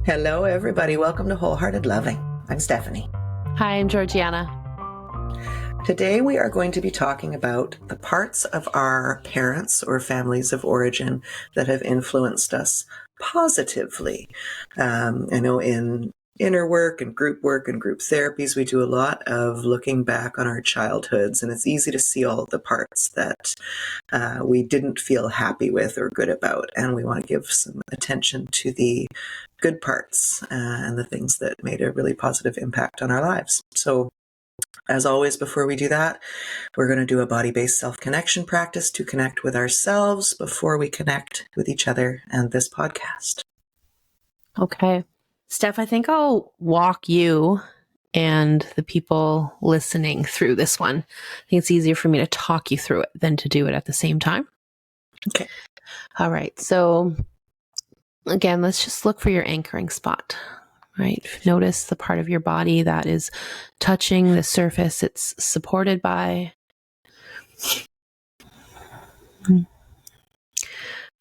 Hello, everybody. Welcome to Wholehearted Loving. I'm Stephanie. Hi, I'm Georgiana. Today, we are going to be talking about the parts of our parents or families of origin that have influenced us positively. I know in inner work and group therapies, we do a lot of looking back on our childhoods, and it's easy to see all the parts that we didn't feel happy with or good about, and we want to give some attention to the good parts and the things that made a really positive impact on our lives. So, as always, before we do that, we're going to do a body-based self-connection practice to connect with ourselves before we connect with each other and this podcast. Okay. Steph, I think I'll walk you and the people listening through this one. I think it's easier for me to talk you through it than to do it at the same time. Okay. All right. So again, let's just look for your anchoring spot, right? Notice the part of your body that is touching the surface it's supported by.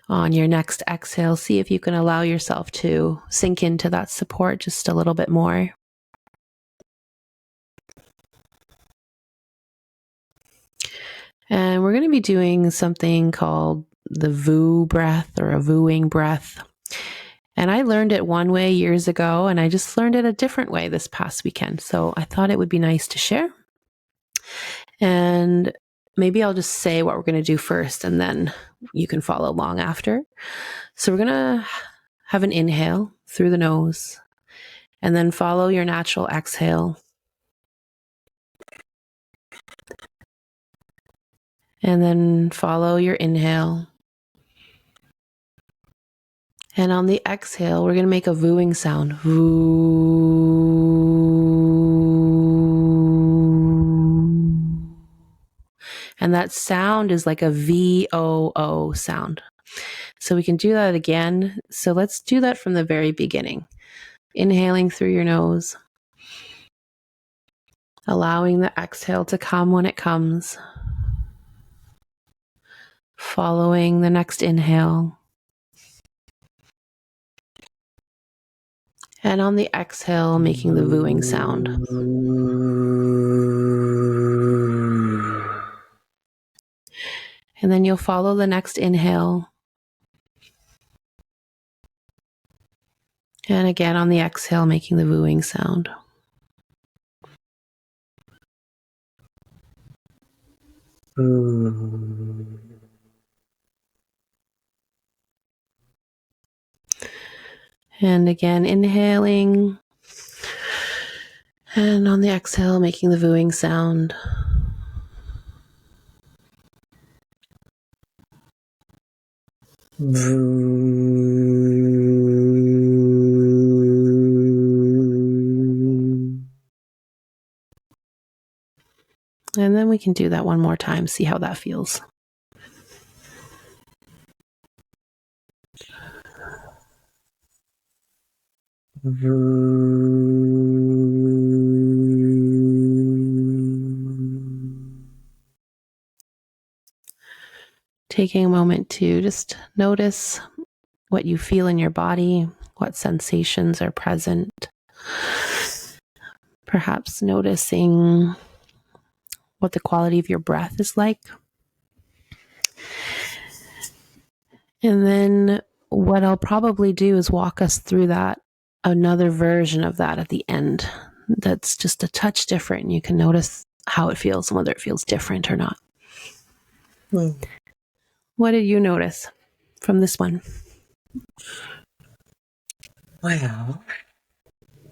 On your next exhale, see if you can allow yourself to sink into that support just a little bit more. And we're going to be doing something called the VOO breath or a VOOing breath. And I learned it one way years ago, and I just learned it a different way this past weekend. So I thought it would be nice to share. And maybe I'll just say what we're going to do first, and then you can follow along after. So we're going to have an inhale through the nose, and then follow your natural exhale. And then follow your inhale. And on the exhale, we're going to make a VOOing sound. Voo. And that sound is like a VOO sound. So we can do that again. So let's do that from the very beginning. Inhaling through your nose. Allowing the exhale to come when it comes. Following the next inhale. And on the exhale, making the VOOing sound. And then you'll follow the next inhale. And again on the exhale, making the VOOing sound. And again, inhaling. And on the exhale, making the VOOing sound. And then we can do that one more time, see how that feels. Taking a moment to just notice what you feel in your body, what sensations are present. Perhaps noticing what the quality of your breath is like. And then what I'll probably do is walk us through that, another version of that at the end. That's just a touch different, and you can notice how it feels and whether it feels different or not. What did you notice from this one? Well,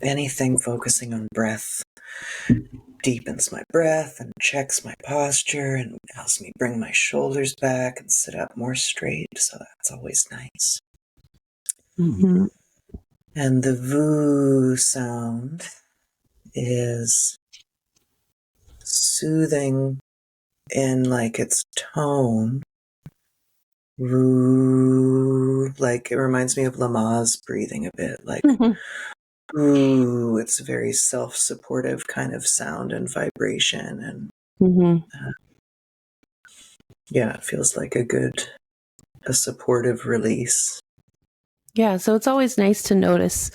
anything focusing on breath deepens my breath and checks my posture and helps me bring my shoulders back and sit up more straight. So that's always nice. Mm-hmm. And the VOO sound is soothing in like its tone. Voo, like it reminds me of Lamaze breathing a bit, like ooh, it's a very self-supportive kind of sound and vibration, and yeah, it feels like a supportive release. Yeah. So it's always nice to notice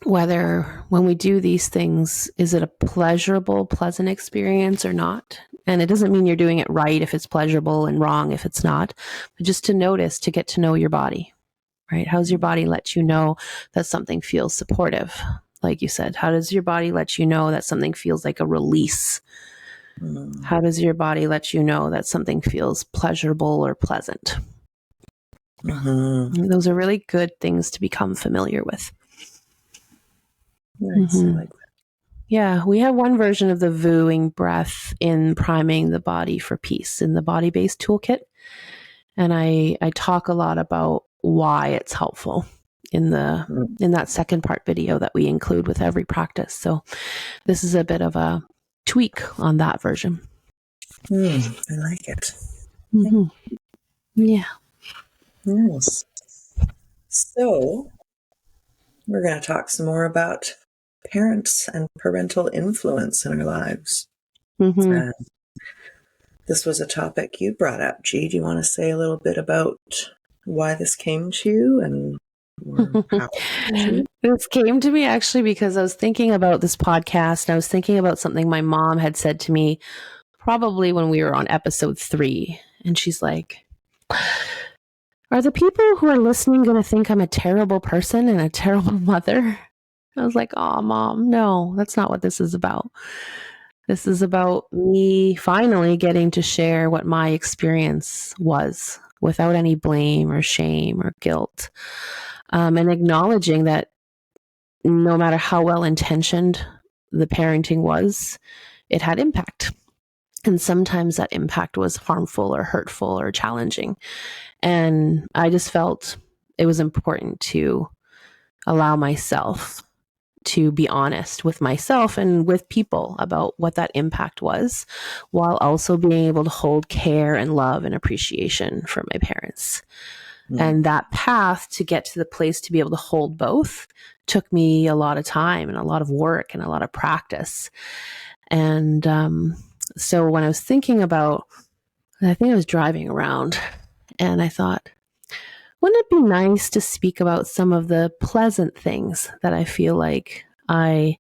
whether when we do these things, is it a pleasurable, pleasant experience or not? And it doesn't mean you're doing it right if it's pleasurable and wrong if it's not, but just to notice, to get to know your body, right? How's your body let you know that something feels supportive? Like you said, how does your body let you know that something feels like a release? How does your body let you know that something feels pleasurable or pleasant? Those are really good things to become familiar with. Nice. I like that. Yeah, we have one version of the wooing breath in priming the body for peace in the body-based toolkit. And I talk a lot about why it's helpful in that second part video that we include with every practice. So this is a bit of a tweak on that version. I like it. Yeah. Nice. So we're going to talk some more about parents and parental influence in our lives. This was a topic you brought up. G, do you want to say a little bit about why this came to you and how it came to you? This came to me actually because I was thinking about this podcast. And I was thinking about something my mom had said to me probably when we were on episode 3. And she's like, are the people who are listening going to think I'm a terrible person and a terrible mother? I was like, oh, Mom, no, that's not what this is about. This is about me finally getting to share what my experience was without any blame or shame or guilt. And acknowledging that no matter how well-intentioned the parenting was, it had impact. And sometimes that impact was harmful or hurtful or challenging. And I just felt it was important to allow myself to be honest with myself and with people about what that impact was, while also being able to hold care and love and appreciation for my parents. And that path to get to the place to be able to hold both took me a lot of time and a lot of work and a lot of practice. And so when I was thinking about, I think I was driving around and I thought, wouldn't it be nice to speak about some of the pleasant things that I feel like I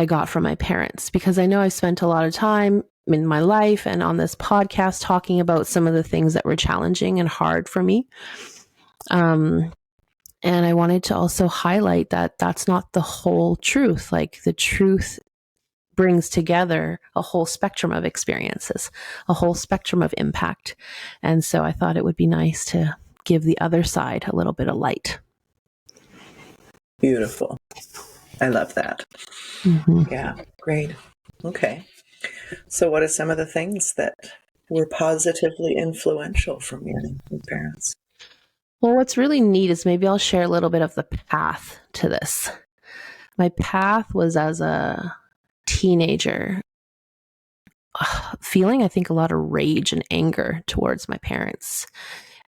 got from my parents? Because I know I spent a lot of time in my life and on this podcast talking about some of the things that were challenging and hard for me. And I wanted to also highlight that that's not the whole truth. Like the truth brings together a whole spectrum of experiences, a whole spectrum of impact. And so I thought it would be nice to give the other side a little bit of light. Beautiful. I love that. Yeah, great. Okay. So what are some of the things that were positively influential from your parents? Well, what's really neat is maybe I'll share a little bit of the path to this. My path was as a teenager, feeling, I think, a lot of rage and anger towards my parents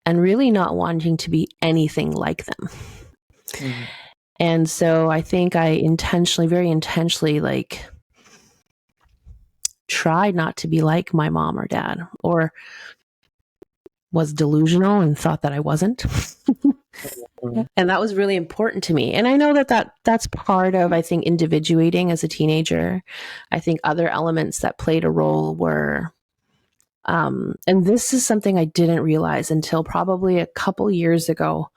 and really not wanting to be anything like them. And so I think I very intentionally, like, tried not to be like my mom or dad, or was delusional and thought that I wasn't. And that was really important to me. And I know that's part of, I think, individuating as a teenager. I think other elements that played a role were, and this is something I didn't realize until probably a couple years ago,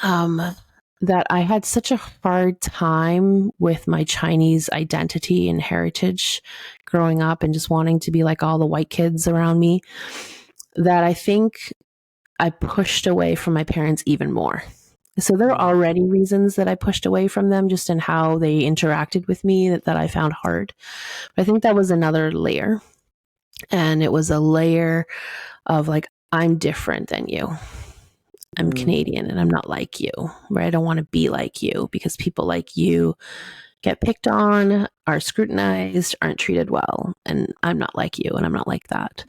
that I had such a hard time with my Chinese identity and heritage growing up and just wanting to be like all the white kids around me, that I think I pushed away from my parents even more. So there are already reasons that I pushed away from them just in how they interacted with me that I found hard. But I think that was another layer. And it was a layer of like, I'm different than you. I'm Canadian and I'm not like you, right? I don't want to be like you because people like you get picked on, are scrutinized, aren't treated well. And I'm not like you and I'm not like that.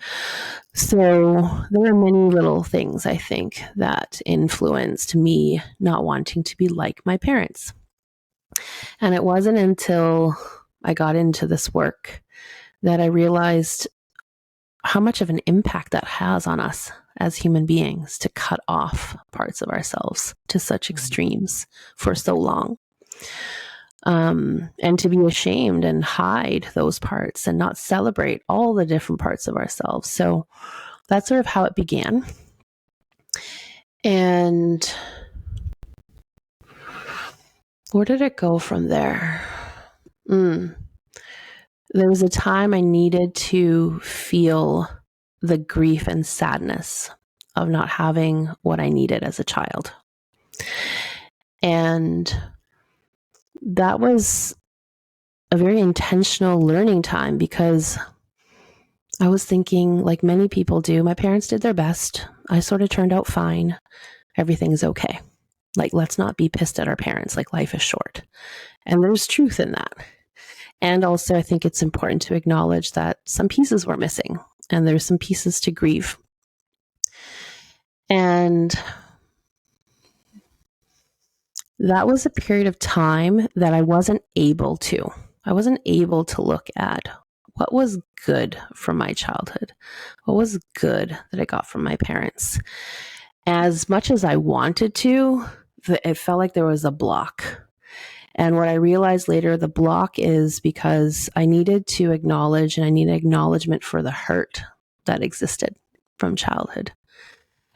So there are many little things, I think, that influenced me not wanting to be like my parents. And it wasn't until I got into this work that I realized how much of an impact that has on us as human beings to cut off parts of ourselves to such extremes for so long. And to be ashamed and hide those parts and not celebrate all the different parts of ourselves. So that's sort of how it began. And where did it go from there? There was a time I needed to feel the grief and sadness of not having what I needed as a child. And that was a very intentional learning time, because I was thinking, like many people do, my parents did their best. I sort of turned out fine. Everything's okay. Like, let's not be pissed at our parents. Like, life is short. And there's truth in that. And also, I think it's important to acknowledge that some pieces were missing, and there's some pieces to grieve. And that was a period of time that I wasn't able to look at what was good from my childhood, what was good that I got from my parents. As much as I wanted to, it felt like there was a block. And what I realized later, the block is because I needed to acknowledge, and I needed acknowledgement for the hurt that existed from childhood.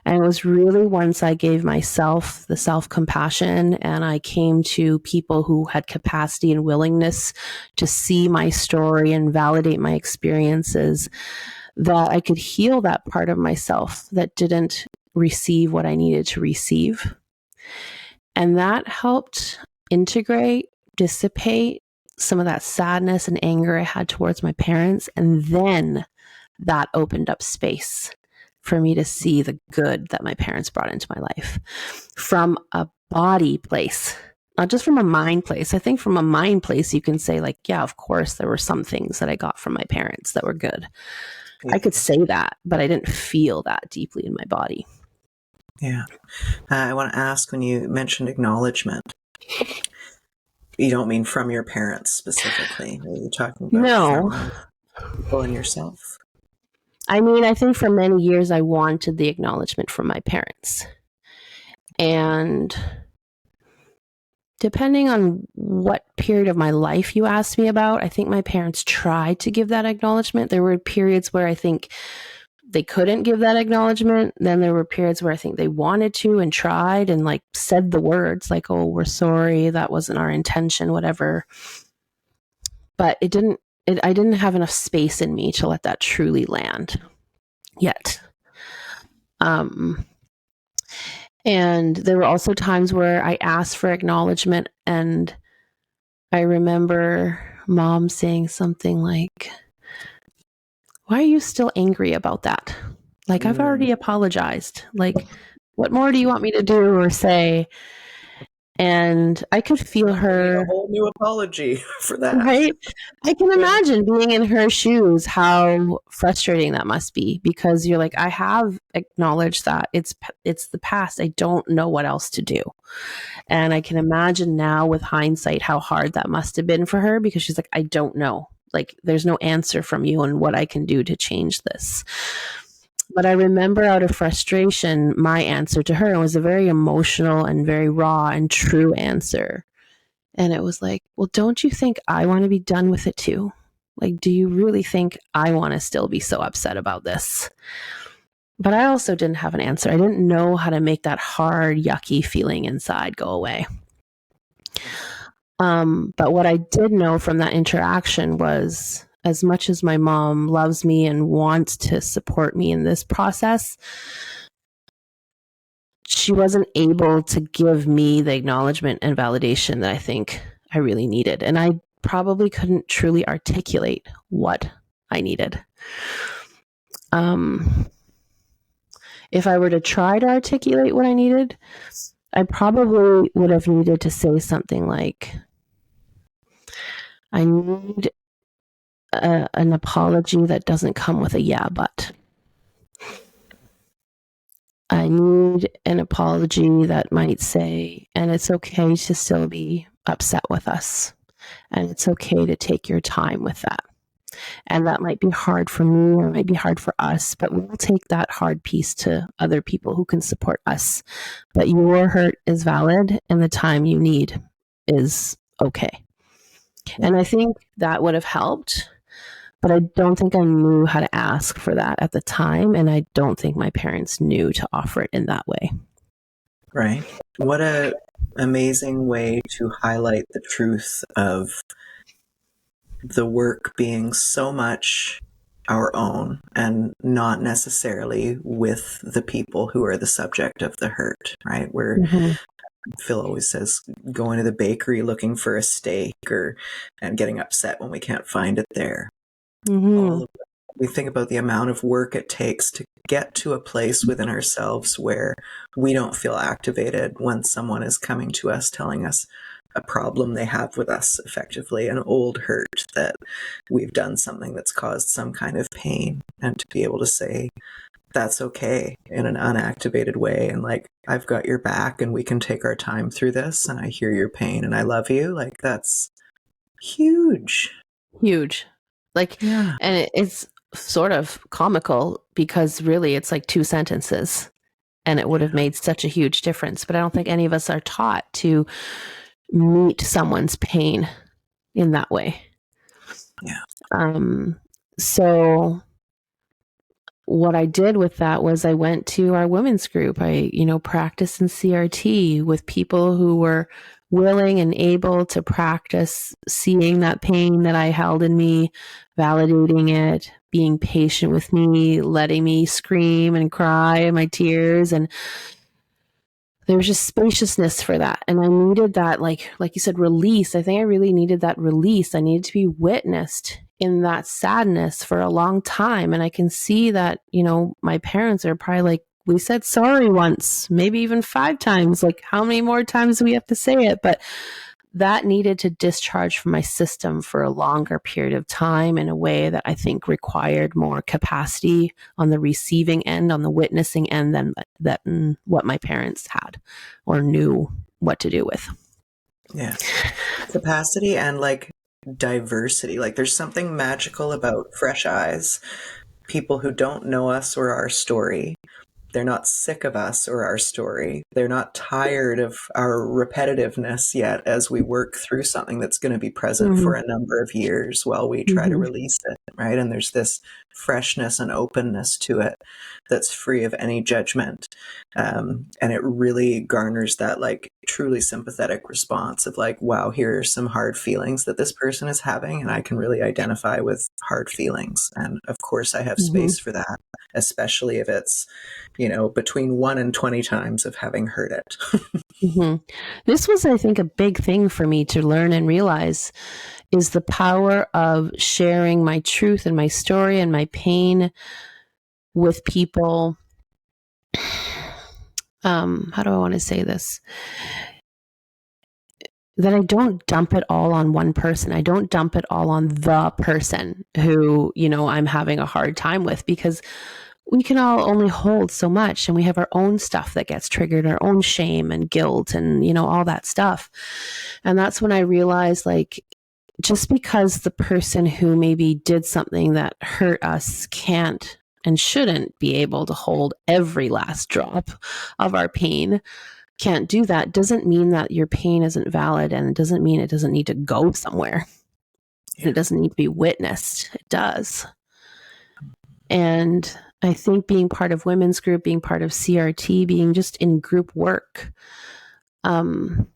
And it was really once I gave myself the self-compassion, and I came to people who had capacity and willingness to see my story and validate my experiences, that I could heal that part of myself that didn't receive what I needed to receive. And that helped integrate, dissipate some of that sadness and anger I had towards my parents. And then that opened up space for me to see the good that my parents brought into my life from a body place, not just from a mind place. I think from a mind place, you can say, like, yeah, of course, there were some things that I got from my parents that were good. Yeah. I could say that, but I didn't feel that deeply in my body. Yeah. I want to ask, when you mentioned acknowledgement, you don't mean from your parents specifically? Are you talking about no. From people and yourself? I mean, I think for many years I wanted the acknowledgement from my parents. And depending on what period of my life you asked me about, I think my parents tried to give that acknowledgement. There were periods where I think they couldn't give that acknowledgement. Then there were periods where I think they wanted to and tried and like said the words like, oh, we're sorry, that wasn't our intention, whatever. But I didn't have enough space in me to let that truly land yet. And there were also times where I asked for acknowledgement, and I remember mom saying something like, why are you still angry about that? Like, I've already apologized. Like, what more do you want me to do or say? And I could feel her. A whole new apology for that. Right? I can imagine being in her shoes, how frustrating that must be, because you're like, I have acknowledged that it's the past. I don't know what else to do. And I can imagine now with hindsight how hard that must have been for her, because she's like, I don't know. Like, there's no answer from you on what I can do to change this. But I remember out of frustration, my answer to her was a very emotional and very raw and true answer. And it was like, well, don't you think I want to be done with it too? Like, do you really think I want to still be so upset about this? But I also didn't have an answer. I didn't know how to make that hard, yucky feeling inside go away. But what I did know from that interaction was, as much as my mom loves me and wants to support me in this process, she wasn't able to give me the acknowledgement and validation that I think I really needed. And I probably couldn't truly articulate what I needed. If I were to try to articulate what I needed, I probably would have needed to say something like, I need an apology that doesn't come with a yeah, but. I need an apology that might say, and it's okay to still be upset with us. And it's okay to take your time with that. And that might be hard for me or it might be hard for us, but we'll take that hard piece to other people who can support us. But your hurt is valid and the time you need is okay. And I think that would have helped, but I don't think I knew how to ask for that at the time. And I don't think my parents knew to offer it in that way. Right. What a amazing way to highlight the truth of the work being so much our own and not necessarily with the people who are the subject of the hurt, right? Where Phil always says going to the bakery looking for a steak and getting upset when we can't find it there. All of that. We think about the amount of work it takes to get to a place within ourselves where we don't feel activated when someone is coming to us telling us a problem they have with us, effectively an old hurt that we've done something that's caused some kind of pain, and to be able to say that's okay in an unactivated way, and like, I've got your back and we can take our time through this, and I hear your pain and I love you, like, that's huge. Like, yeah. And it's sort of comical because really it's like 2 sentences and it would have made such a huge difference. But I don't think any of us are taught to meet someone's pain in that way. Yeah. So what I did with that was I went to our women's group. I, practiced in CRT with people who were willing and able to practice seeing that pain that I held in me, validating it, being patient with me, letting me scream and cry in my tears. And there was just spaciousness for that. And I needed that, like you said, release. I think I really needed that release. I needed to be witnessed in that sadness for a long time. And I can see that, my parents are probably like, we said sorry once, maybe even 5 times. Like, how many more times do we have to say it? But that needed to discharge from my system for a longer period of time in a way that I think required more capacity on the receiving end, on the witnessing end than what my parents had or knew what to do with. Yeah. Capacity and like diversity. Like, there's something magical about fresh eyes, people who don't know us or our story. They're not sick of us or our story. They're not tired of our repetitiveness yet as we work through something that's going to be present for a number of years while we try to release it, right? And there's this freshness and openness to it that's free of any judgment. And it really garners that like truly sympathetic response of like, wow, here are some hard feelings that this person is having, and I can really identify with hard feelings. And of course I have space for that, especially if it's, between 1 and 20 times of having heard it. This was, I think, a big thing for me to learn and realize is the power of sharing my truth and my story and my pain with people. How do I want to say this? That I don't dump it all on one person. I don't dump it all on the person who, I'm having a hard time with, because we can all only hold so much, and we have our own stuff that gets triggered, our own shame and guilt and, all that stuff. And that's when I realized, like, just because the person who maybe did something that hurt us can't and shouldn't be able to hold every last drop of our pain, can't do that, doesn't mean that your pain isn't valid, and it doesn't mean it doesn't need to go somewhere. It doesn't need to be witnessed. It does. And I think being part of women's group, being part of CRT, being just in group work, helped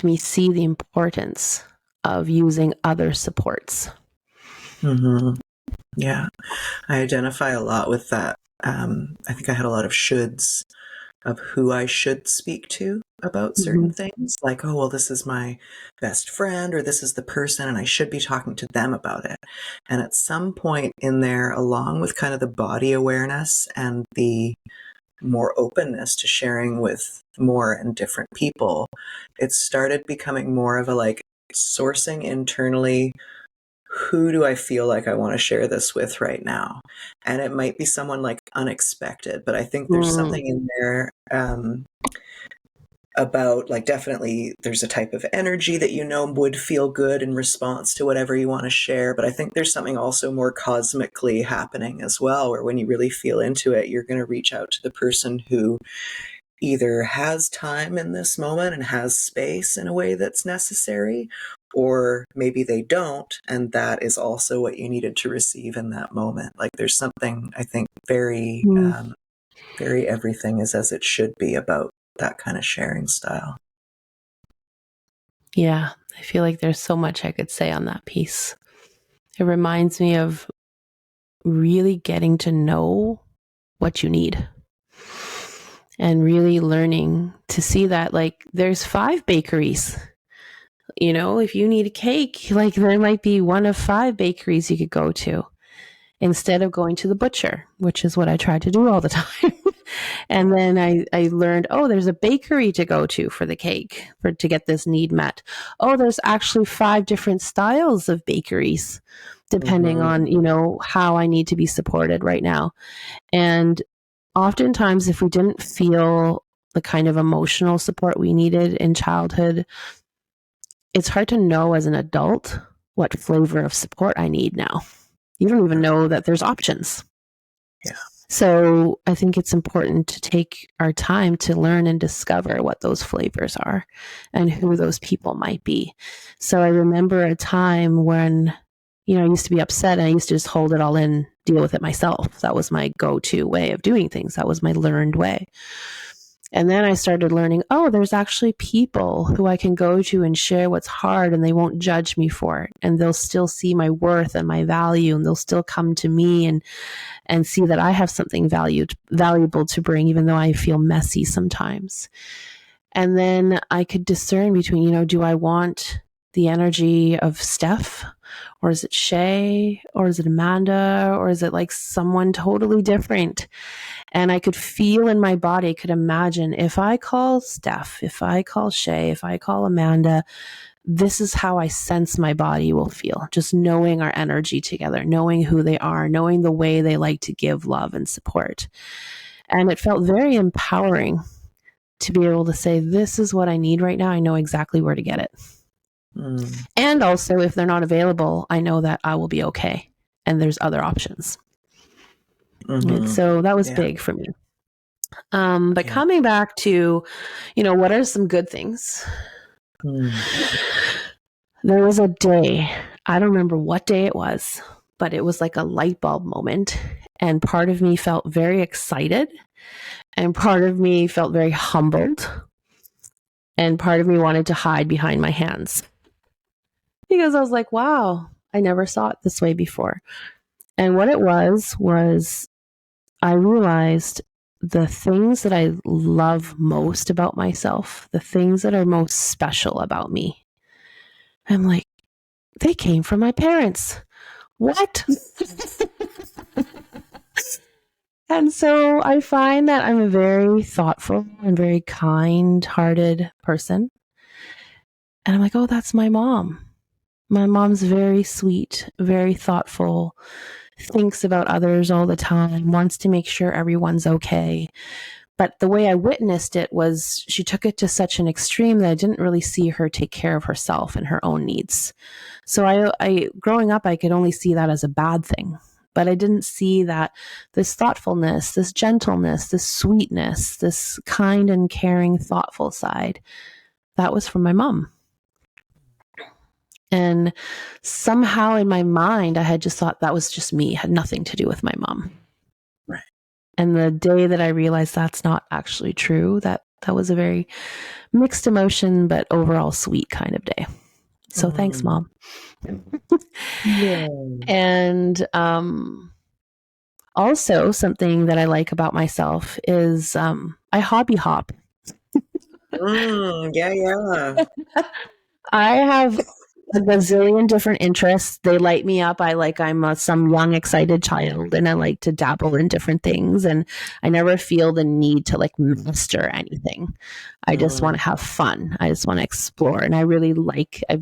me see the importance of using other supports. Yeah, I identify a lot with that. I think I had a lot of shoulds of who I should speak to about certain things, like, oh, well, this is my best friend, or this is the person, and I should be talking to them about it. And at some point in there, along with kind of the body awareness and the more openness to sharing with more and different people, it started becoming more of a like sourcing internally, who do I feel like I want to share this with right now? And it might be someone like unexpected, but I think there's something in there about, like, definitely there's a type of energy that would feel good in response to whatever you want to share. But I think there's something also more cosmically happening as well, where when you really feel into it, you're going to reach out to the person who either has time in this moment and has space in a way that's necessary, or maybe they don't, and that is also what you needed to receive in that moment. Like, there's something, I think, very, very everything is as it should be about that kind of sharing style. Yeah, I feel like there's so much I could say on that piece. It reminds me of really getting to know what you need and really learning to see that, like, there's 5 bakeries. You know, if you need a cake, like, there might be one of 5 bakeries you could go to instead of going to the butcher, which is what I try to do all the time. And then I learned, oh, there's a bakery to go to for the cake to get this need met. Oh, there's actually 5 different styles of bakeries, depending on, you know, how I need to be supported right now. And oftentimes, if we didn't feel the kind of emotional support we needed in childhood, it's hard to know as an adult what flavor of support I need now. You don't even know that there's options. Yeah. So I think it's important to take our time to learn and discover what those flavors are and who those people might be. So I remember a time when, you know, I used to be upset and I used to just hold it all in, deal with it myself. That was my go-to way of doing things. That was my learned way. And then I started learning, oh, there's actually people who I can go to and share what's hard, and they won't judge me for it. And they'll still see my worth and my value, and they'll still come to me and see that I have something valuable to bring, even though I feel messy sometimes. And then I could discern between, you know, do I want the energy of Steph, or is it Shay, or is it Amanda, or is it like someone totally different? And I could feel in my body, could imagine, if I call Steph, if I call Shay, if I call Amanda, this is how I sense my body will feel. Just knowing our energy together, knowing who they are, knowing the way they like to give love and support. And it felt very empowering to be able to say, this is what I need right now. I know exactly where to get it. And also, if they're not available, I know that I will be okay. And there's other options. And so that was big for me. But coming back to, you know, what are some good things? There was a day, I don't remember what day it was, but it was like a light bulb moment. And part of me felt very excited. And part of me felt very humbled. And part of me wanted to hide behind my hands. Because I was like, wow, I never saw it this way before. And what it was I realized the things that I love most about myself, the things that are most special about me, I'm like, they came from my parents. What? And so I find that I'm a very thoughtful and very kind-hearted person. And I'm like, oh, that's my mom. My mom's very sweet, very thoughtful, thinks about others all the time, wants to make sure everyone's okay. But the way I witnessed it was she took it to such an extreme that I didn't really see her take care of herself and her own needs. So I growing up, I could only see that as a bad thing. But I didn't see that this thoughtfulness, this gentleness, this sweetness, this kind and caring, thoughtful side, that was from my mom. And somehow in my mind, I had just thought that was just me, had nothing to do with my mom. Right. And the day that I realized that's not actually true, that was a very mixed emotion, but overall sweet kind of day. So thanks, Mom. And also something that I like about myself is I hobby hop. Yeah. I have a gazillion different interests. They light me up. I'm some young, excited child, and I like to dabble in different things. And I never feel the need to like master anything. I just want to have fun. I just want to explore. And I've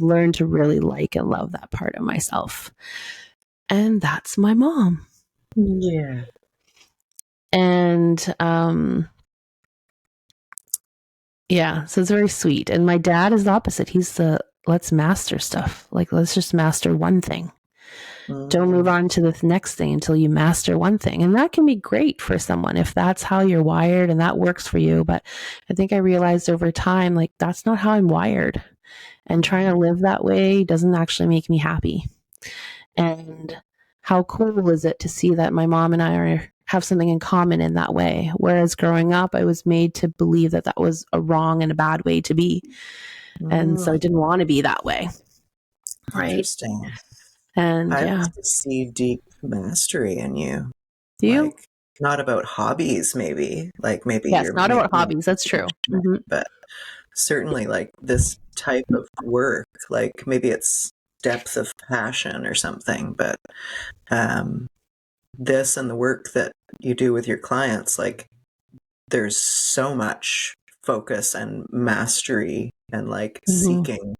learned to really like and love that part of myself. And that's my mom. Yeah. And Yeah. So it's very sweet. And my dad is the opposite. He's the let's master stuff. Like, let's just master one thing. Don't move on to the next thing until you master one thing. And that can be great for someone if that's how you're wired and that works for you. But I think I realized over time, like, that's not how I'm wired. And trying to live that way doesn't actually make me happy. And how cool is it to see that my mom and I have something in common in that way? Whereas growing up, I was made to believe that that was a wrong and a bad way to be. And so I didn't want to be that way. Right. Interesting. And I yeah. also see deep mastery in you. Do you? Like, not about hobbies, maybe. Like, maybe Yes, you're not about hobbies. That's true. Mm-hmm. But certainly, like, this type of work, like, maybe it's depth of passion or something, but this and the work that you do with your clients, like, there's so much focus and mastery and, like, seeking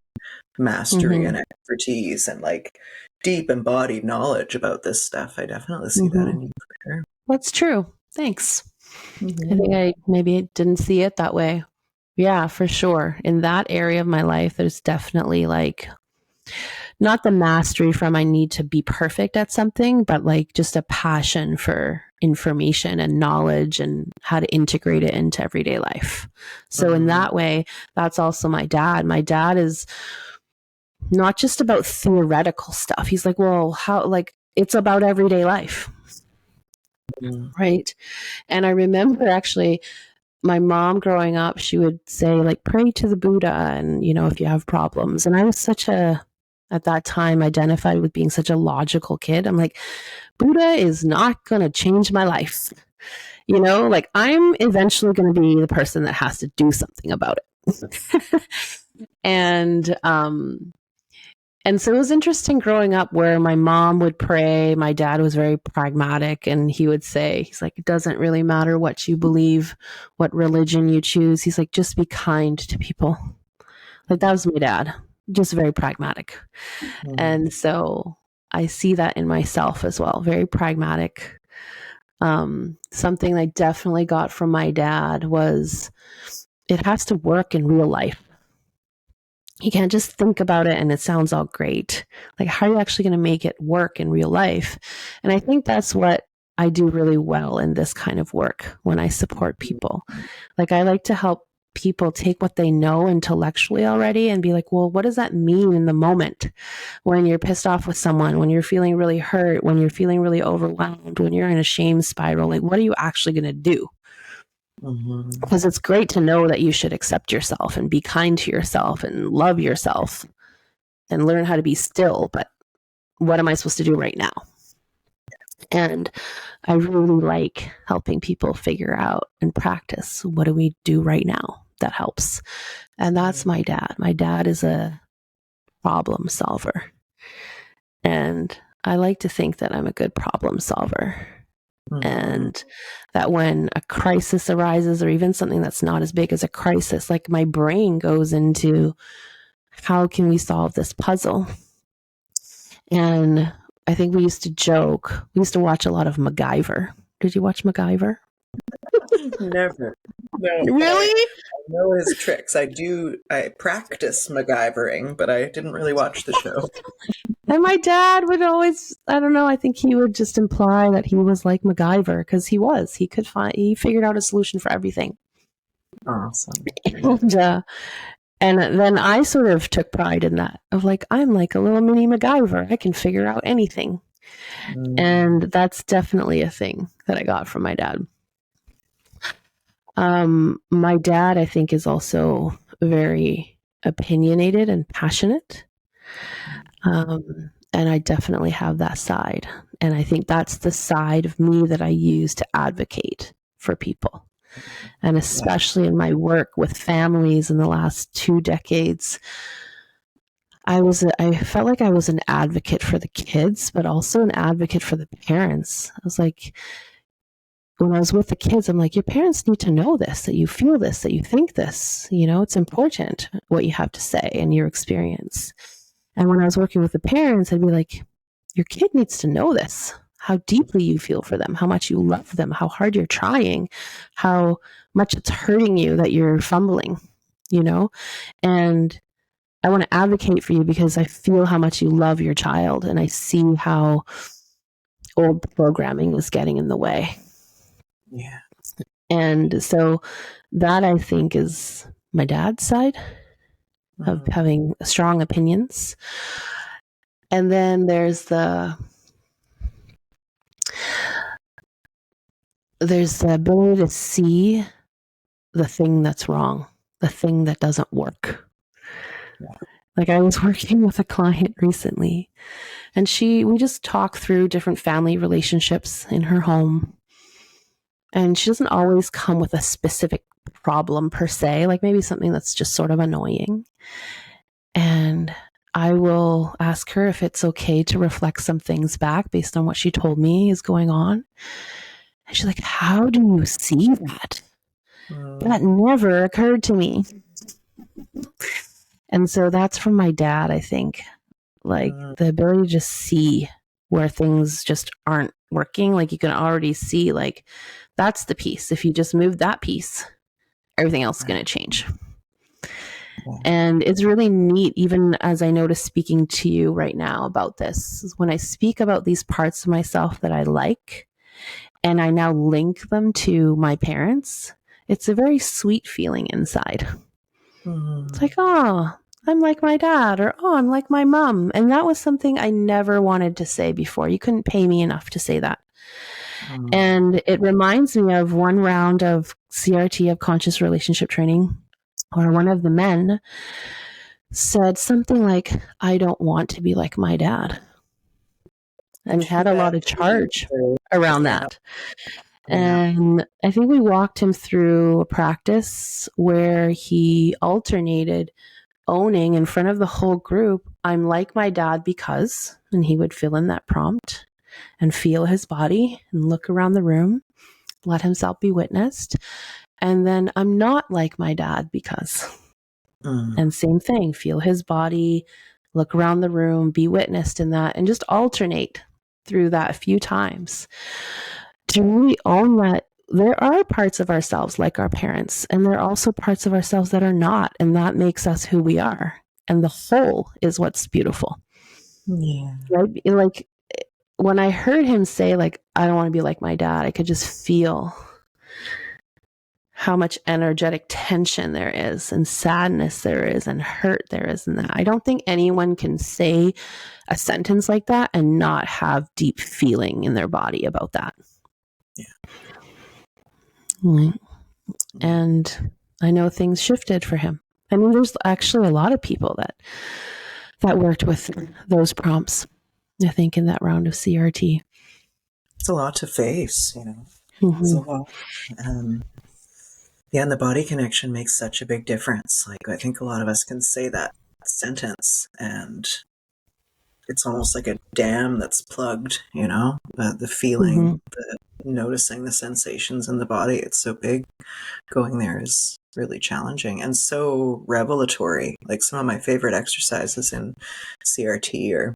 mastery and expertise and, like, deep embodied knowledge about this stuff. I definitely see that in you for sure. That's true. Thanks. I think I maybe didn't see it that way. Yeah, for sure. In that area of my life, there's definitely like not the mastery from I need to be perfect at something, but like just a passion for information and knowledge and how to integrate it into everyday life. So in that way, that's also my dad. My dad is not just about theoretical stuff. He's like, well, how, like, it's about everyday life. Right. And I remember actually my mom growing up, she would say, like, pray to the Buddha and, you know, if you have problems. And I was at that time, identified with being such a logical kid. I'm like, Buddha is not going to change my life. You know, like, I'm eventually going to be the person that has to do something about it. And so it was interesting growing up where my mom would pray. My dad was very pragmatic and he would say, he's like, it doesn't really matter what you believe, what religion you choose. He's like, just be kind to people. Like, that was my dad, just very pragmatic. And so I see that in myself as well, very pragmatic. Something I definitely got from my dad was it has to work in real life. You can't just think about it and it sounds all great. Like, how are you actually going to make it work in real life? And I think that's what I do really well in this kind of work when I support people. Like, I like to help people take what they know intellectually already and be like, well, what does that mean in the moment when you're pissed off with someone, when you're feeling really hurt, when you're feeling really overwhelmed, when you're in a shame spiral? Like, what are you actually going to do? Because it's great to know that you should accept yourself and be kind to yourself and love yourself and learn how to be still. But what am I supposed to do right now? And I really like helping people figure out and practice, what do we do right now that helps? And that's my dad. My dad is a problem solver. And I like to think that I'm a good problem solver. And that when a crisis arises, or even something that's not as big as a crisis, like, my brain goes into how can we solve this puzzle? And I think we used to joke, we used to watch a lot of MacGyver. Did you watch MacGyver? Never. No. Really? I know his tricks. I practice MacGyvering, but I didn't really watch the show. And my dad would always, I don't know, I think he would just imply that he was like MacGyver, because he figured out a solution for everything. Awesome. And then I sort of took pride in that, of like, I'm like a little mini MacGyver. I can figure out anything. And that's definitely a thing that I got from my dad. My dad, I think, is also very opinionated and passionate. And I definitely have that side. And I think that's the side of me that I use to advocate for people. And especially in my work with families in the last 2 decades, I felt like I was an advocate for the kids, but also an advocate for the parents. I was like, when I was with the kids, I'm like, your parents need to know this, that you feel this, that you think this, you know, it's important what you have to say and your experience. And when I was working with the parents, I'd be like, your kid needs to know this, how deeply you feel for them, how much you love them, how hard you're trying, how much it's hurting you that you're fumbling. And I want to advocate for you because I feel how much you love your child, and I see how old programming was getting in the way. Yeah. And so that, I think, is my dad's side of having strong opinions. And then there's the ability to see the thing that's wrong, the thing that doesn't work. Yeah. Like, I was working with a client recently, and we just talk through different family relationships in her home. And she doesn't always come with a specific problem per se, like maybe something that's just sort of annoying. And I will ask her if it's okay to reflect some things back based on what she told me is going on. And she's like, how do you see that? That never occurred to me. And so that's from my dad, I think. Like, the ability to just see where things just aren't working. Like, you can already see, like, that's the piece. If you just move that piece, everything else is going to change. And it's really neat, even as I notice speaking to you right now about this, when I speak about these parts of myself that I like, and I now link them to my parents, it's a very sweet feeling inside. It's like, oh, I'm like my dad, or oh, I'm like my mom. And that was something I never wanted to say before. You couldn't pay me enough to say that. And it reminds me of one round of CRT, of conscious relationship training, where one of the men said something like, I don't want to be like my dad. And had a lot of charge around that. And I think we walked him through a practice where he alternated owning in front of the whole group, I'm like my dad because, and he would fill in that prompt and feel his body and look around the room, let himself be witnessed. And then I'm not like my dad because, and same thing, feel his body, look around the room, be witnessed in that, and just alternate through that a few times to really own that there are parts of ourselves like our parents, and there are also parts of ourselves that are not, and that makes us who we are. And the whole is what's beautiful. Yeah. Right? Like, when I heard him say, like, I don't want to be like my dad, I could just feel how much energetic tension there is, and sadness there is, and hurt there is in that. I don't think anyone can say a sentence like that and not have deep feeling in their body about that. Yeah. And I know things shifted for him. I mean, there's actually a lot of people that worked with those prompts, I think, in that round of CRT. It's a lot to face, It's a lot. And the body connection makes such a big difference. Like, I think a lot of us can say that sentence and it's almost like a dam that's plugged, the feeling, the noticing the sensations in the body. It's so big. Going there is really challenging and so revelatory. Like, some of my favorite exercises in CRT are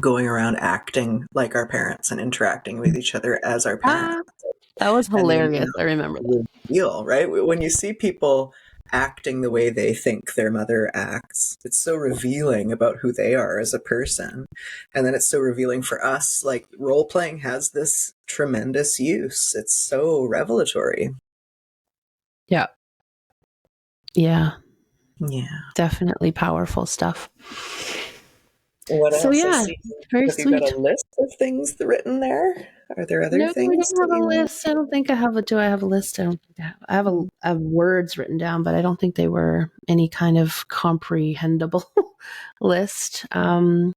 going around acting like our parents and interacting with each other as our parents. That was hilarious. I remember that. Reveal, right? When you see people acting the way they think their mother acts, it's so revealing about who they are as a person. And then it's so revealing for us. Like, role playing has this tremendous use. It's so revelatory. Yeah. Yeah. Yeah. Definitely powerful stuff. What else? So, yeah, very have sweet. You got a list of things written there? Are there other things? No, I don't have a list. I don't think I have do I have a list? I don't think I have. I have words written down, but I don't think they were any kind of comprehensible list. I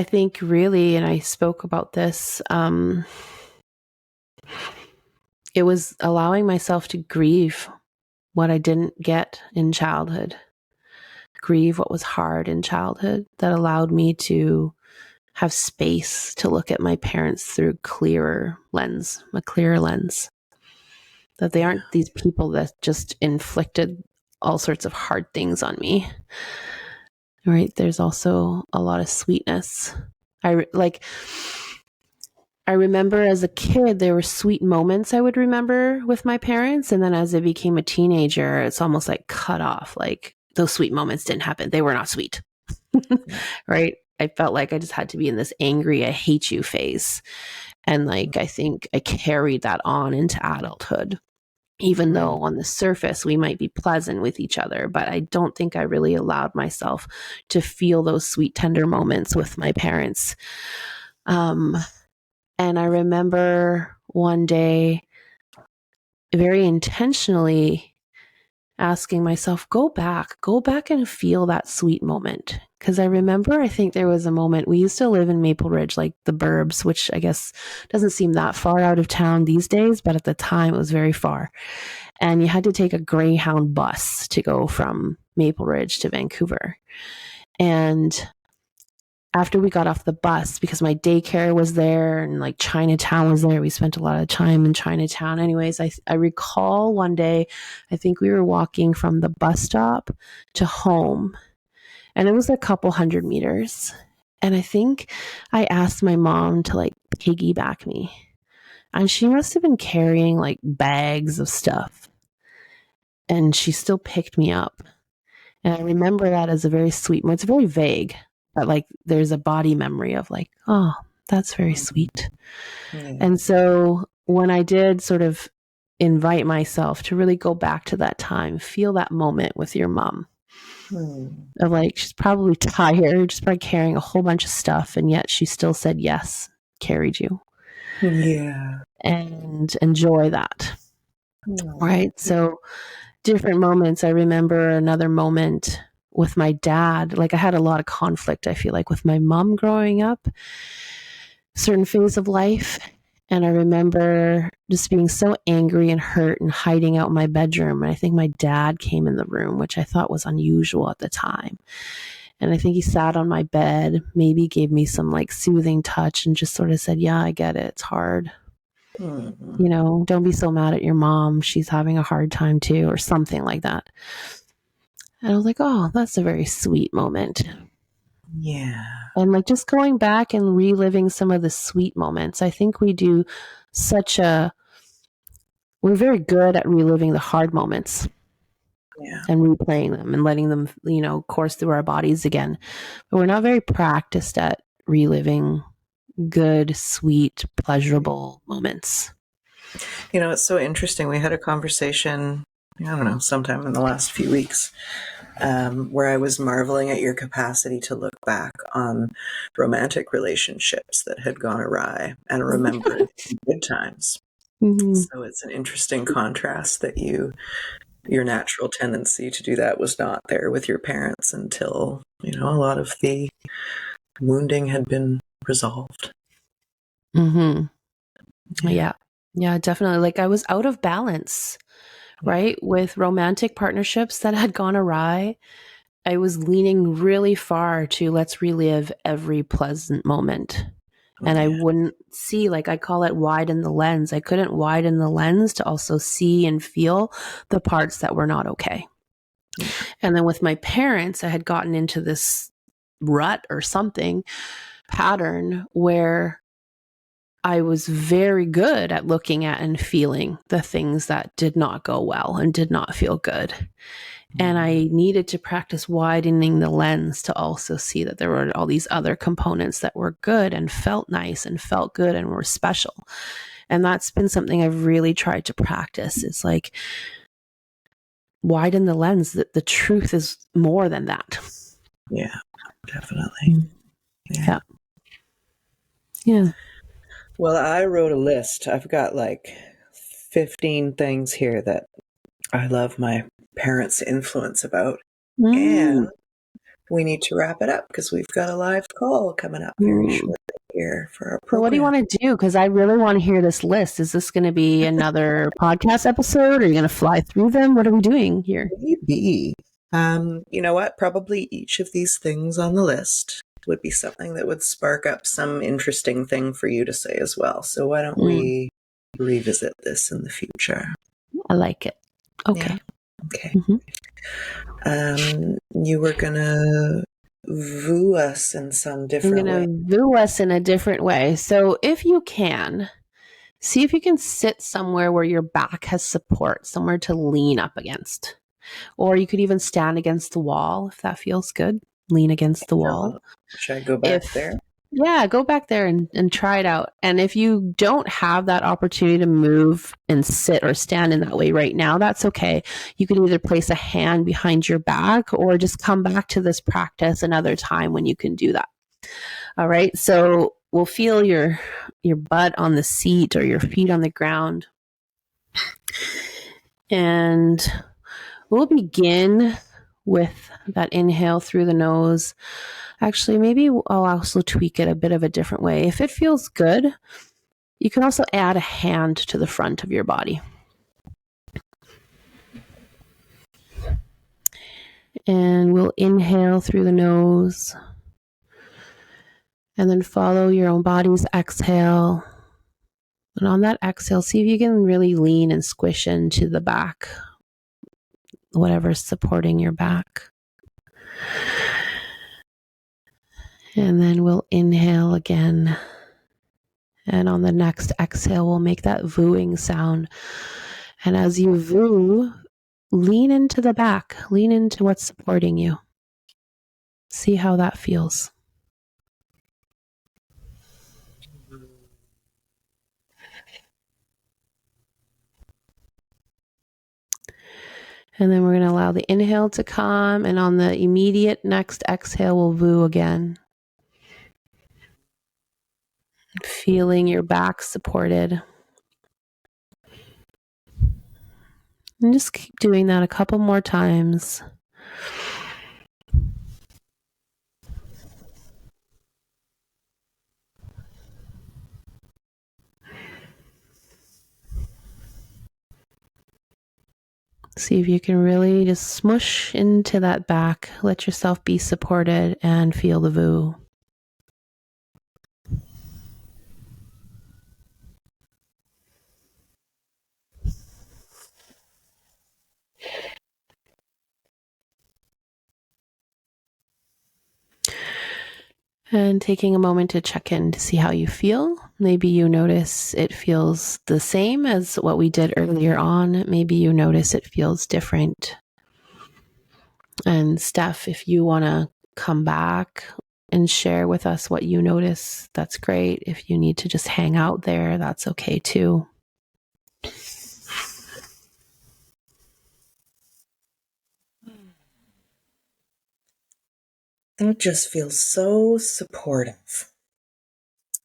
think really, and I spoke about this, it was allowing myself to grieve what I didn't get in childhood, grieve what was hard in childhood, that allowed me to have space to look at my parents through a clearer lens, that they aren't these people that just inflicted all sorts of hard things on me. Right? There's also a lot of sweetness. I I remember as a kid, there were sweet moments I would remember with my parents. And then as I became a teenager, it's almost like cut off. Like those sweet moments didn't happen. They were not sweet. Right? I felt like I just had to be in this angry, I hate you phase. And like, I think I carried that on into adulthood, even though on the surface we might be pleasant with each other. But I don't think I really allowed myself to feel those sweet, tender moments with my parents. And I remember one day very intentionally asking myself, go back and feel that sweet moment. Because I remember, I think there was a moment, we used to live in Maple Ridge, like the burbs, which I guess doesn't seem that far out of town these days, but at the time it was very far. And you had to take a Greyhound bus to go from Maple Ridge to Vancouver. And after we got off the bus, because my daycare was there and like Chinatown was there, we spent a lot of time in Chinatown. Anyways, I recall one day, I think we were walking from the bus stop to home, and it was a couple 100 meters. And I think I asked my mom to like piggyback me, and she must have been carrying like bags of stuff, and she still picked me up. And I remember that as a very sweet, it's very vague, but like there's a body memory of like, oh, that's very sweet. Yeah. And so when I did sort of invite myself to really go back to that time, feel that moment with your mom, of like, she's probably tired, she's probably carrying a whole bunch of stuff, and yet she still said yes, carried you. Yeah. And enjoy that. Right. So different moments. I remember another moment with my dad. Like I had a lot of conflict, I feel like, with my mom growing up, certain phase of life. And I remember just being so angry and hurt and hiding out in my bedroom. And I think my dad came in the room, which I thought was unusual at the time. And I think he sat on my bed, maybe gave me some like soothing touch and just sort of said, yeah, I get it. It's hard. You know, don't be so mad at your mom. She's having a hard time too, or something like that. And I was like, oh, that's a very sweet moment. Yeah. And like just going back and reliving some of the sweet moments. I think we do we're very good at reliving the hard moments. Yeah. And replaying them and letting them, you know, course through our bodies again. But we're not very practiced at reliving good, sweet, pleasurable moments. You know, it's so interesting. We had a conversation, I don't know, sometime in the last few weeks, where I was marveling at your capacity to look back on romantic relationships that had gone awry and remember good times. Mm-hmm. So it's an interesting contrast that your natural tendency to do that was not there with your parents until, you know, a lot of the wounding had been resolved. Mm-hmm. Yeah, definitely. Like I was out of balance, right? With romantic partnerships that had gone awry. I was leaning really far to let's relive every pleasant moment. And I wouldn't see, like I call it widen the lens. I couldn't widen the lens to also see and feel the parts that were not okay. And then with my parents, I had gotten into this rut or something pattern where I was very good at looking at and feeling the things that did not go well and did not feel good. And I needed to practice widening the lens to also see that there were all these other components that were good and felt nice and felt good and were special. And that's been something I've really tried to practice. It's like widen the lens, that the truth is more than that. Yeah, definitely. Yeah. Well, I wrote a list. I've got like 15 things here that I love my parents' influence about. And we need to wrap it up because we've got a live call coming up very shortly here for our program. So what do you want to do? Because I really want to hear this list. Is this going to be another podcast episode? Or are you going to fly through them? What are we doing here? Maybe. You know what? Probably each of these things on the list would be something that would spark up some interesting thing for you to say as well. So why don't we revisit this in the future? I like it. Okay. Yeah. Okay. You were going to woo us in some I'm different going way. to view us in a different way. So if you can, see if you can sit somewhere where your back has support, somewhere to lean up against. Or you could even stand against the wall if that feels good. Lean against the wall. Should I go back If there? Yeah, go back there and try it out. And if you don't have that opportunity to move and sit or stand in that way right now, that's okay. You can either place a hand behind your back or just come back to this practice another time when you can do that. All right. So we'll feel your butt on the seat or your feet on the ground. And we'll begin with that inhale through the nose. Actually, maybe I'll also tweak it a bit of a different way. If it feels good, you can also add a hand to the front of your body. And we'll inhale through the nose and then follow your own body's exhale. And on that exhale, see if you can really lean and squish into the back, whatever's supporting your back. And then we'll inhale again. And on the next exhale, we'll make that vooing sound. And as you voo, lean into the back, lean into what's supporting you. See how that feels. And then we're going to allow the inhale to come. And on the immediate next exhale, we'll voo again. Feeling your back supported. And just keep doing that a couple more times. See if you can really just smush into that back. Let yourself be supported and feel the voo. And taking a moment to check in to see how you feel. Maybe you notice it feels the same as what we did earlier on. Maybe you notice it feels different. And Steph, if you want to come back and share with us what you notice, that's great. If you need to just hang out there, that's okay too. It just feels so supportive.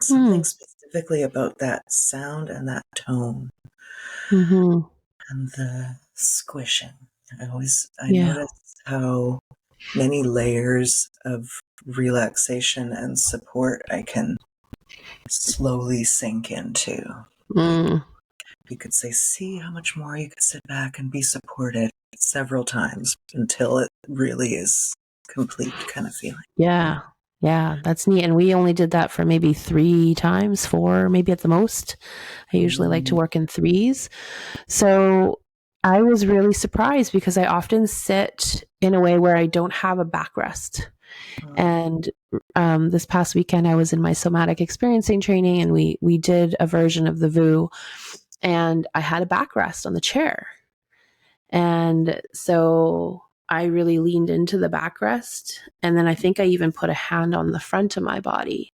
Something specifically about that sound and that tone and the squishing. I noticed how many layers of relaxation and support I can slowly sink into. You could say, see how much more you could sit back and be supported several times until it really is complete kind of feeling. Yeah, that's neat. And we only did that for maybe 3 times, 4, maybe at the most. I usually like to work in 3s. So I was really surprised because I often sit in a way where I don't have a backrest. And this past weekend, I was in my somatic experiencing training, and we did a version of the VU, and I had a backrest on the chair. And so I really leaned into the backrest. And then I think I even put a hand on the front of my body.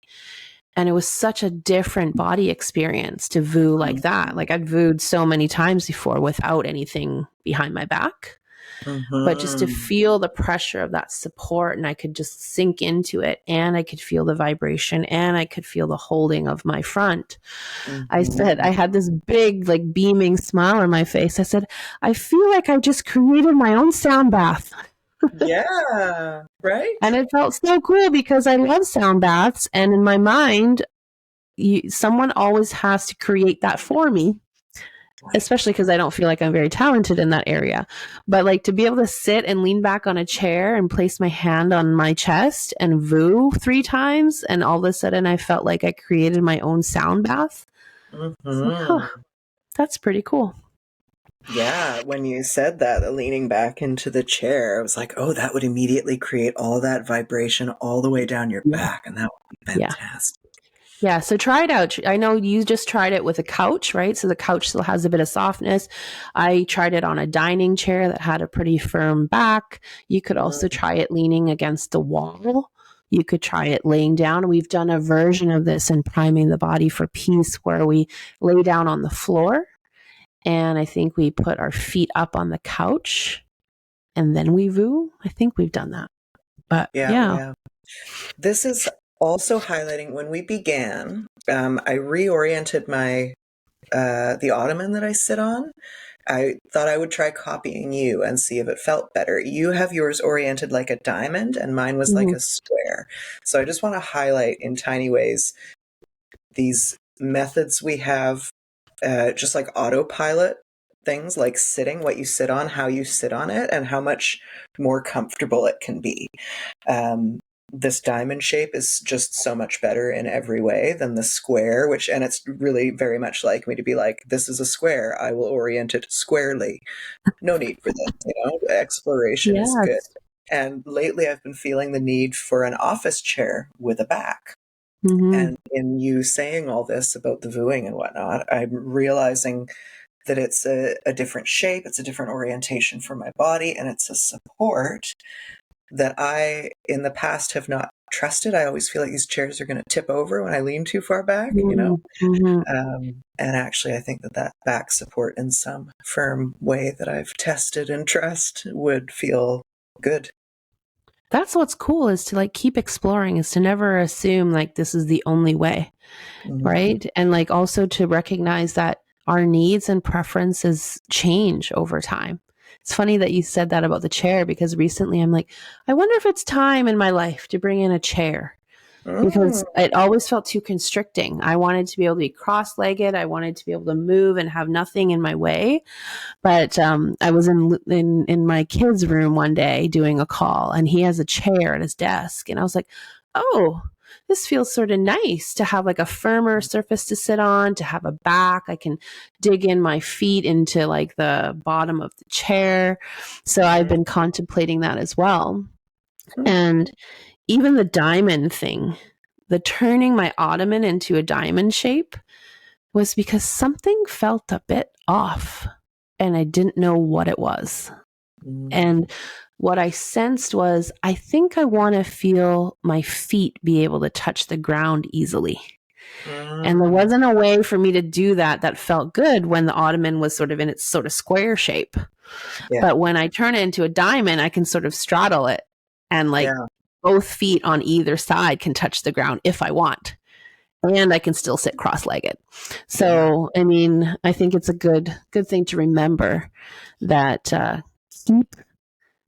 And it was such a different body experience to VU like that. Like I'd VU'd so many times before without anything behind my back. But just to feel the pressure of that support, and I could just sink into it, and I could feel the vibration, and I could feel the holding of my front. I said, I had this big, like, beaming smile on my face. I said, I feel like I just created my own sound bath. Yeah, right. And it felt so cool because I love sound baths. And in my mind, someone always has to create that for me. Especially because I don't feel like I'm very talented in that area. But like to be able to sit and lean back on a chair and place my hand on my chest and VU 3 times, and all of a sudden I felt like I created my own sound bath. Like, that's pretty cool. Yeah, when you said that, the leaning back into the chair, I was like, oh, that would immediately create all that vibration all the way down your Yeah. back, and that would be Yeah. fantastic. Yeah. So try it out. I know you just tried it with a couch, right? So the couch still has a bit of softness. I tried it on a dining chair that had a pretty firm back. You could also try it leaning against the wall. You could try it laying down. We've done a version of this in Priming the Body for Peace where we lay down on the floor and I think we put our feet up on the couch and then we voo. I think we've done that. But yeah. This is also highlighting when we began, I reoriented my the ottoman that I sit on. I thought I would try copying you and see if it felt better. You have yours oriented like a diamond, and mine was like a square. So I just want to highlight in tiny ways these methods we have, just like autopilot things like sitting, what you sit on, how you sit on it, and how much more comfortable it can be. This diamond shape is just so much better in every way than the square, and it's really very much like me to be like, this is a square. I will orient it squarely. No need for this, exploration is good. Yes. And lately I've been feeling the need for an office chair with a back. And in you saying all this about the vooing and whatnot, I'm realizing that it's a different shape, it's a different orientation for my body, and it's a support that I, in the past, have not trusted. I always feel like these chairs are going to tip over when I lean too far back, and actually, I think that back support in some firm way that I've tested and trust would feel good. That's what's cool is to like keep exploring, is to never assume like this is the only way, right? And like also to recognize that our needs and preferences change over time. It's funny that you said that about the chair because recently I'm like, I wonder if it's time in my life to bring in a chair because it always felt too constricting. I wanted to be able to be cross-legged. I wanted to be able to move and have nothing in my way. But I was in my kid's room one day doing a call, and he has a chair at his desk, and I was like, oh, this feels sort of nice to have like a firmer surface to sit on, to have a back. I can dig in my feet into like the bottom of the chair. So I've been contemplating that as well. And even the diamond thing, the turning my ottoman into a diamond shape was because something felt a bit off and I didn't know what it was. And what I sensed was, I think I want to feel my feet be able to touch the ground easily. And there wasn't a way for me to do that felt good when the ottoman was sort of in its sort of square shape. Yeah. But when I turn it into a diamond, I can sort of straddle it and like both feet on either side can touch the ground if I want. And I can still sit cross-legged. So, I mean, I think it's a good thing to remember that keep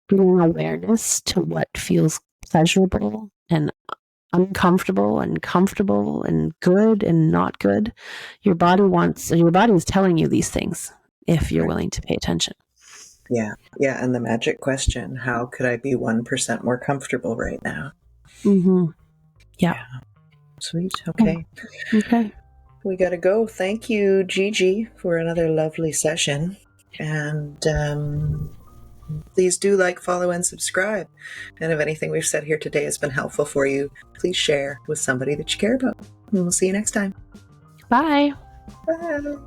bringing awareness to what feels pleasurable and uncomfortable and comfortable and good and not good. Your body is telling you these things if you're willing to pay attention. Yeah. And the magic question, how could I be 1% more comfortable right now? Yeah. Sweet. Okay. We got to go. Thank you, Gigi, for another lovely session. And please do like, follow, and subscribe. And if anything we've said here today has been helpful for you, please share with somebody that you care about. And we'll see you next time. Bye. Bye.